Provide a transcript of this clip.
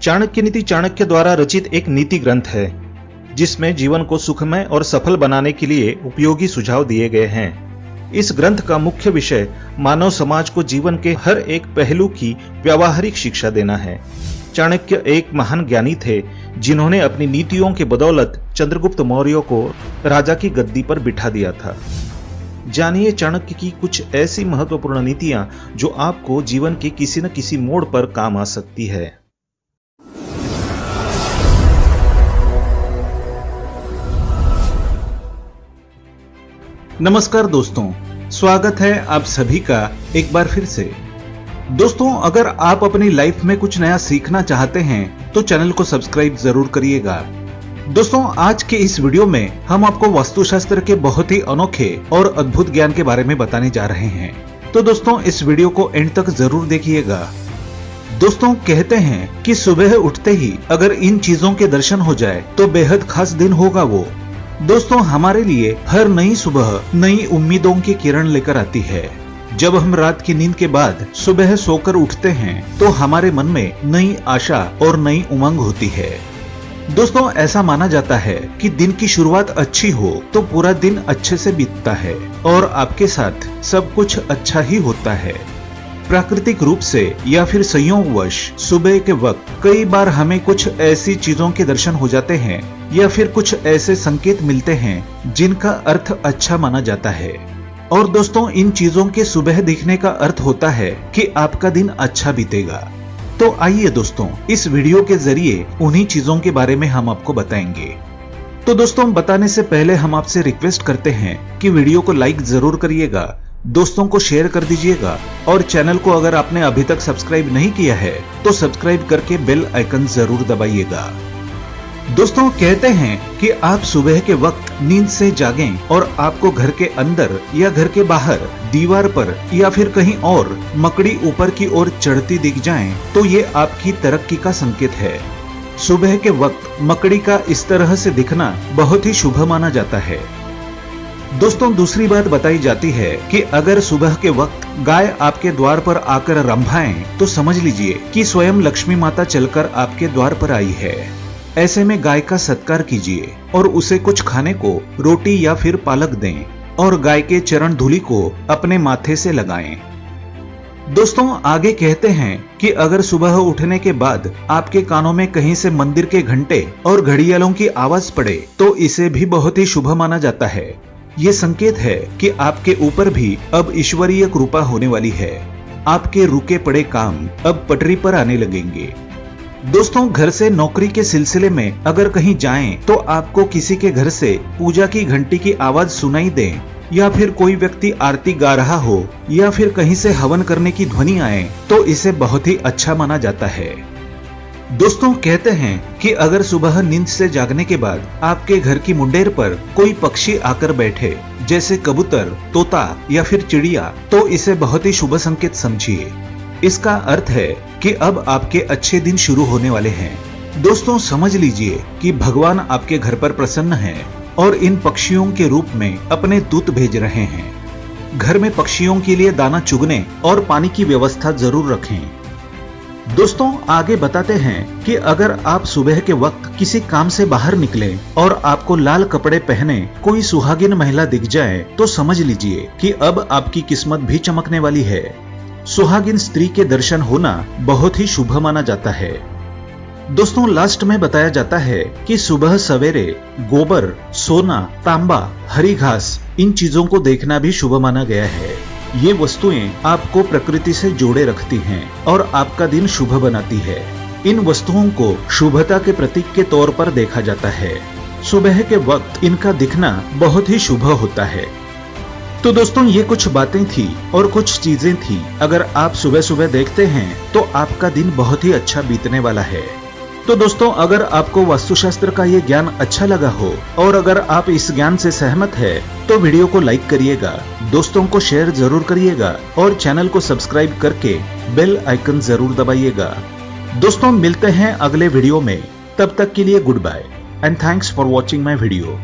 चाणक्य नीति चाणक्य द्वारा रचित एक नीति ग्रंथ है जिसमें जीवन को सुखमय और सफल बनाने के लिए उपयोगी सुझाव दिए गए हैं। इस ग्रंथ का मुख्य विषय मानव समाज को जीवन के हर एक पहलू की व्यावहारिक शिक्षा देना है। चाणक्य एक महान ज्ञानी थे जिन्होंने अपनी नीतियों के बदौलत चंद्रगुप्त मौर्य को राजा की गद्दी पर बिठा दिया था। जानिए चाणक्य की कुछ ऐसी महत्वपूर्ण नीतियां जो आपको जीवन के किसी न किसी मोड़ पर काम आ सकती है। नमस्कार दोस्तों, स्वागत है आप सभी का एक बार फिर से। दोस्तों, अगर आप अपनी लाइफ में कुछ नया सीखना चाहते हैं तो चैनल को सब्सक्राइब जरूर करिएगा। दोस्तों, आज के इस वीडियो में हम आपको वास्तुशास्त्र के बहुत ही अनोखे और अद्भुत ज्ञान के बारे में बताने जा रहे हैं। तो दोस्तों, इस वीडियो को एंड तक जरूर देखिएगा। दोस्तों, कहते हैं कि सुबह उठते ही अगर इन चीजों के दर्शन हो जाए तो बेहद खास दिन होगा वो। दोस्तों, हमारे लिए हर नई सुबह नई उम्मीदों की किरण लेकर आती है। जब हम रात की नींद के बाद सुबह सोकर उठते हैं तो हमारे मन में नई आशा और नई उमंग होती है। दोस्तों, ऐसा माना जाता है कि दिन की शुरुआत अच्छी हो तो पूरा दिन अच्छे से बीतता है और आपके साथ सब कुछ अच्छा ही होता है। प्राकृतिक रूप से या फिर संयोगवश सुबह के वक्त कई बार हमें कुछ ऐसी चीजों के दर्शन हो जाते हैं या फिर कुछ ऐसे संकेत मिलते हैं जिनका अर्थ अच्छा माना जाता है। और दोस्तों, इन चीजों के सुबह दिखने का अर्थ होता है कि आपका दिन अच्छा बीतेगा। तो आइए दोस्तों, इस वीडियो के जरिए उन्हीं चीजों के बारे में हम आपको बताएंगे। तो दोस्तों, बताने से पहले हम आपसे रिक्वेस्ट करते हैं कि वीडियो को लाइक जरूर करिएगा, दोस्तों को शेयर कर दीजिएगा और चैनल को अगर आपने अभी तक सब्सक्राइब नहीं किया है तो सब्सक्राइब करके बेल आइकन जरूर दबाइएगा। दोस्तों, कहते हैं कि आप सुबह के वक्त नींद से जागें और आपको घर के अंदर या घर के बाहर दीवार पर या फिर कहीं और मकड़ी ऊपर की ओर चढ़ती दिख जाए तो ये आपकी तरक्की का संकेत है। सुबह के वक्त मकड़ी का इस तरह से दिखना बहुत ही शुभ माना जाता है। दोस्तों, दूसरी बात बताई जाती है कि अगर सुबह के वक्त गाय आपके द्वार पर आकर रंभाएं तो समझ लीजिए कि स्वयं लक्ष्मी माता चलकर आपके द्वार पर आई है। ऐसे में गाय का सत्कार कीजिए और उसे कुछ खाने को रोटी या फिर पालक दें और गाय के चरण धूलि को अपने माथे से लगाएं। दोस्तों, आगे कहते हैं कि अगर सुबह उठने के बाद आपके कानों में कहीं से मंदिर के घंटे और घड़ियालों की आवाज पड़े तो इसे भी बहुत ही शुभ माना जाता है। ये संकेत है कि आपके ऊपर भी अब ईश्वरीय कृपा होने वाली है। आपके रुके पड़े काम अब पटरी पर आने लगेंगे। दोस्तों, घर से नौकरी के सिलसिले में अगर कहीं जाएं तो आपको किसी के घर से पूजा की घंटी की आवाज सुनाई दे या फिर कोई व्यक्ति आरती गा रहा हो या फिर कहीं से हवन करने की ध्वनि आए तो इसे बहुत ही अच्छा माना जाता है। दोस्तों, कहते हैं कि अगर सुबह नींद से जागने के बाद आपके घर की मुंडेर पर कोई पक्षी आकर बैठे जैसे कबूतर, तोता या फिर चिड़िया तो इसे बहुत ही शुभ संकेत समझिए। इसका अर्थ है कि अब आपके अच्छे दिन शुरू होने वाले हैं। दोस्तों, समझ लीजिए कि भगवान आपके घर पर प्रसन्न हैं और इन पक्षियों के रूप में अपने दूत भेज रहे हैं। घर में पक्षियों के लिए दाना चुगने और पानी की व्यवस्था जरूर रखें। दोस्तों, आगे बताते हैं कि अगर आप सुबह के वक्त किसी काम से बाहर निकले और आपको लाल कपड़े पहने कोई सुहागिन महिला दिख जाए तो समझ लीजिए कि अब आपकी किस्मत भी चमकने वाली है। सुहागिन स्त्री के दर्शन होना बहुत ही शुभ माना जाता है। दोस्तों, लास्ट में बताया जाता है कि सुबह सवेरे गोबर, सोना, तांबा, हरी घास इन चीजों को देखना भी शुभ माना गया है। ये वस्तुएं आपको प्रकृति से जोड़े रखती हैं और आपका दिन शुभ बनाती है। इन वस्तुओं को शुभता के प्रतीक के तौर पर देखा जाता है। सुबह के वक्त इनका दिखना बहुत ही शुभ होता है। तो दोस्तों, ये कुछ बातें थी और कुछ चीजें थी। अगर आप सुबह सुबह देखते हैं तो आपका दिन बहुत ही अच्छा बीतने वाला है। तो दोस्तों, अगर आपको वास्तुशास्त्र का ये ज्ञान अच्छा लगा हो और अगर आप इस ज्ञान से सहमत है तो वीडियो को लाइक करिएगा, दोस्तों को शेयर जरूर करिएगा और चैनल को सब्सक्राइब करके बेल आइकन जरूर दबाइएगा। दोस्तों, मिलते हैं अगले वीडियो में। तब तक के लिए goodbye and thanks for watching my video.